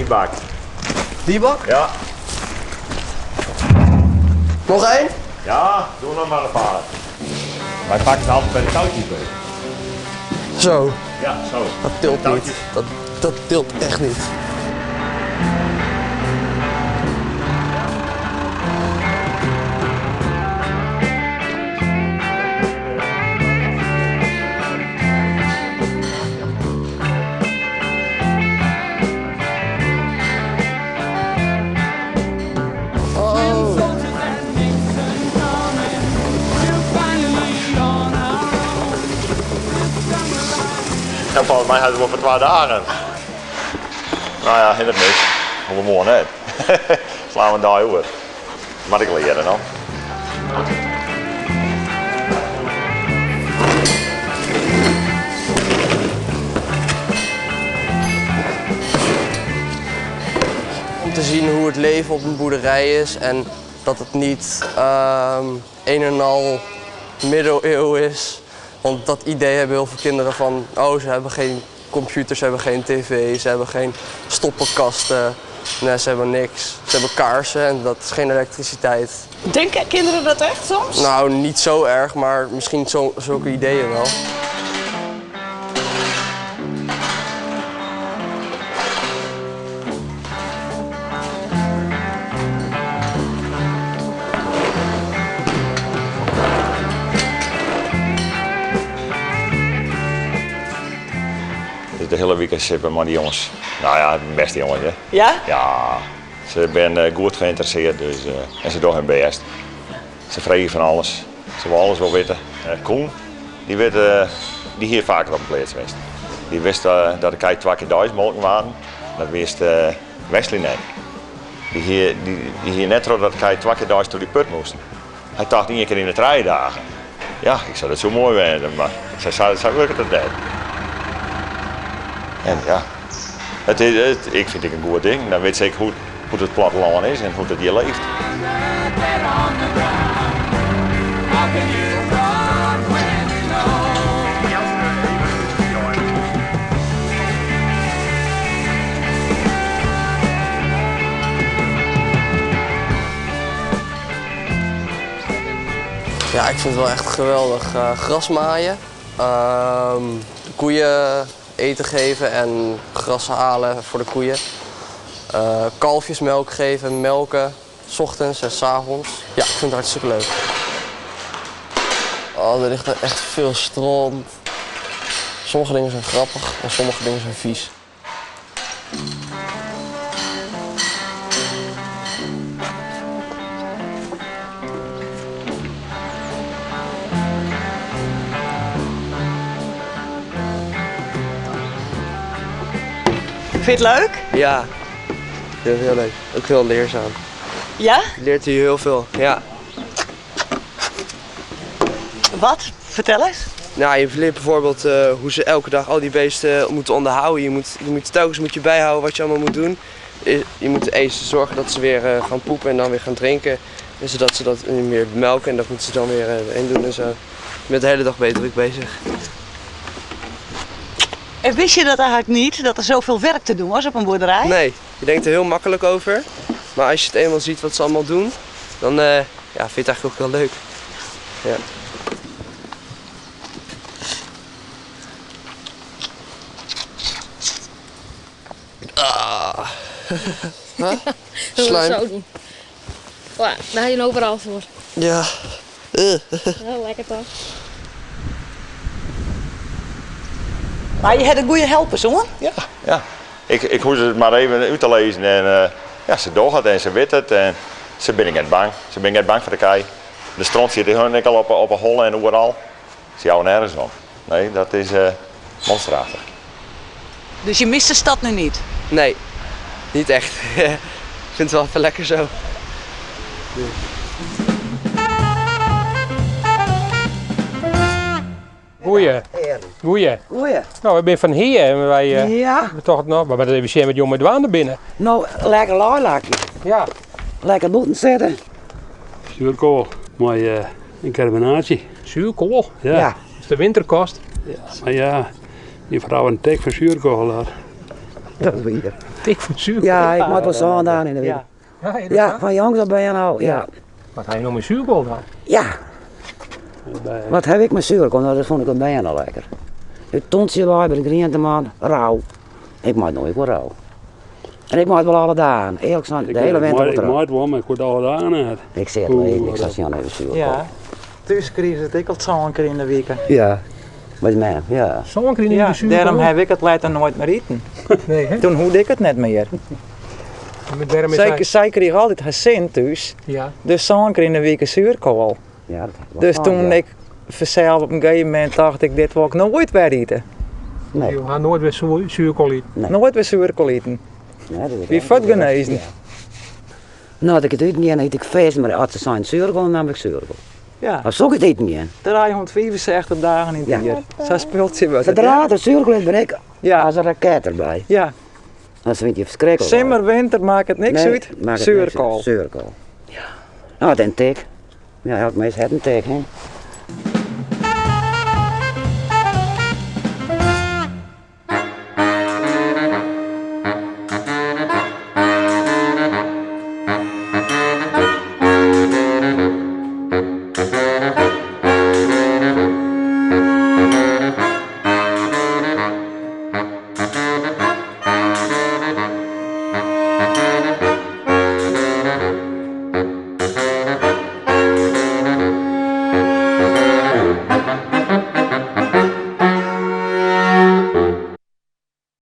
die bak. Die bak? Ja. Nog één? Ja, doe nog maar een paar. Wij pakken ze altijd bij de touwtjes mee. Zo. Ja, zo. Dat tilt niet. Dat tilt echt niet. Ja, volgens mij hadden we voor 2 dagen. Nou ja, in het mis. Hoe mooi net. Slaan we daar over. Maar ik leren dan. Om te zien hoe het leven op een boerderij is en dat het niet een en al middeleeuwen is. Want dat idee hebben heel veel kinderen van, oh, ze hebben geen computers, ze hebben geen tv, ze hebben geen stoppenkasten. Nee, ze hebben niks. Ze hebben kaarsen en dat is geen elektriciteit. Denken kinderen dat echt soms? Nou, niet zo erg, maar misschien zulke ideeën wel. De hele weekend zitten maar die jongens. Nou ja, beste jongens, hè. Ja? Ja, ze zijn goed geïnteresseerd dus, en ze doen hun best. Ze vragen van alles. Ze willen alles wel weten. Koen, die hier vaker op de plaats geweest. Die wist dat ik 2 keer 1000 molken waren. Dat wist Wesley net. Die hier net dat ik 2 keer 1000 door die put moesten. Hij dacht 1 keer in de 3 dagen. Ja, ik zou dat zo mooi vinden, maar zij werken dat net. En ja, ik vind het een goed ding. Dan weet zeker hoe het platteland is en hoe het hier leeft. Ja, ik vind het wel echt geweldig. Gras maaien, de koeien eten geven en gras halen voor de koeien. Kalfjesmelk geven, melken, 's ochtends en 's avonds. Ja, ik vind het hartstikke leuk. Oh, er ligt er echt veel stront. Sommige dingen zijn grappig en sommige dingen zijn vies. Vind je het leuk? Ja, ik vind het heel leuk. Ook heel leerzaam. Ja? Je leert hier heel veel, ja. Wat? Vertel eens. Nou, je leert bijvoorbeeld hoe ze elke dag al die beesten moeten onderhouden. Telkens moet je bijhouden wat je allemaal moet doen. Je moet eerst zorgen dat ze weer gaan poepen en dan weer gaan drinken. En zodat ze dat weer melken en dat moeten ze dan weer in doen en zo. Je bent de hele dag beter bezig. En wist je dat eigenlijk niet, dat er zoveel werk te doen was op een boerderij? Nee, je denkt er heel makkelijk over. Maar als je het eenmaal ziet wat ze allemaal doen, dan vind je het eigenlijk ook wel leuk. Ja. Ah. Huh? Slijm. Zo doen. Ja, daar heb je hem overal voor. Ja. Heel lekker toch? Maar je hebt een goede helpers, hoor. Ja. Ik hoef het maar even uit te lezen en ja, ze doen het en ze weet het en ze ben ik net bang. Ze ben net bang voor de kei. De stront zit er al op een hol en overal. Ze houden nergens om. Nee, dat is monsterachtig. Dus je mist de stad nu niet? Nee, niet echt. Ik vind het wel even lekker zo. Nee. Goeie. Goeie. Goeie. Nou, ik ben van hier en wij Ja. toch nog, maar we zijn met jongen douane binnen. Nou, lekker laailakje. Ja. Lekker boeten zetten. Zuurkool, maar een carbonatie. Zuurkool. Ja. Ja. Dat is de winterkost. Ja, maar ja, die vrouw een tek van zuurkool daar. Dat is weer. Tik van zuur. Ja, ik moet wel zondagen in de week. Ja. Ja, ja, Ja, van jongs af ben je nou. Ja. Wat heb je nog met zuurkool dan? Ja. Wat heb ik met zuurkool? Nou, dat vond ik een bijna lekker. Het tontje bij de groenteman, rauw. Ik maak nooit wel rauw. En ik maak wel alle dagen. Eerlijk zijn, de hele winter wordt Ik rauw. maak wel, maar ik word alle dagen uit. Ik zeg het niet, ik zeg Jan even zuurkool. Ja. Thuis kreeg ze het ik al 2 keer in de week. Ja. Met mij, ja. Zo'n keer in Ja, de zuurkool. daarom heb ik het later nooit meer eten. Nee, hè? Toen hoefde ik het net meer. Daarom is hij... Zij kreeg altijd gezin thuis. Ja. Dus 2 keer in de week een zuurkool. Ja, dat was Dus waar, toen ja. ik verzeild op een gegeven moment dacht ik, dit wil ik nooit weer eten. Nee. Je gaat nooit weer zuurkool eten. Nee. Nooit weer zuurkool eten. Nee, dat is Wie echt- vat genezen. Ja. Nou, dat ik het eten niet en eet ik feest, maar als ze zijn zuurkool, dan heb ik zuurkool. Ja, Als ik het eten niet. 365 dagen in het Ja. jaar. Zo speelt ze wat. Zodra de zuurkool is, ben ik Ja, als een raket erbij. ja. Dan vind je verschrikkelijk. Simmer, winter, maakt het niks uit. maakt het niks Zuurkool. uit. Zuurkool. Ja. Nou, het is een tik. Ja, elk mens heeft een tik, hè.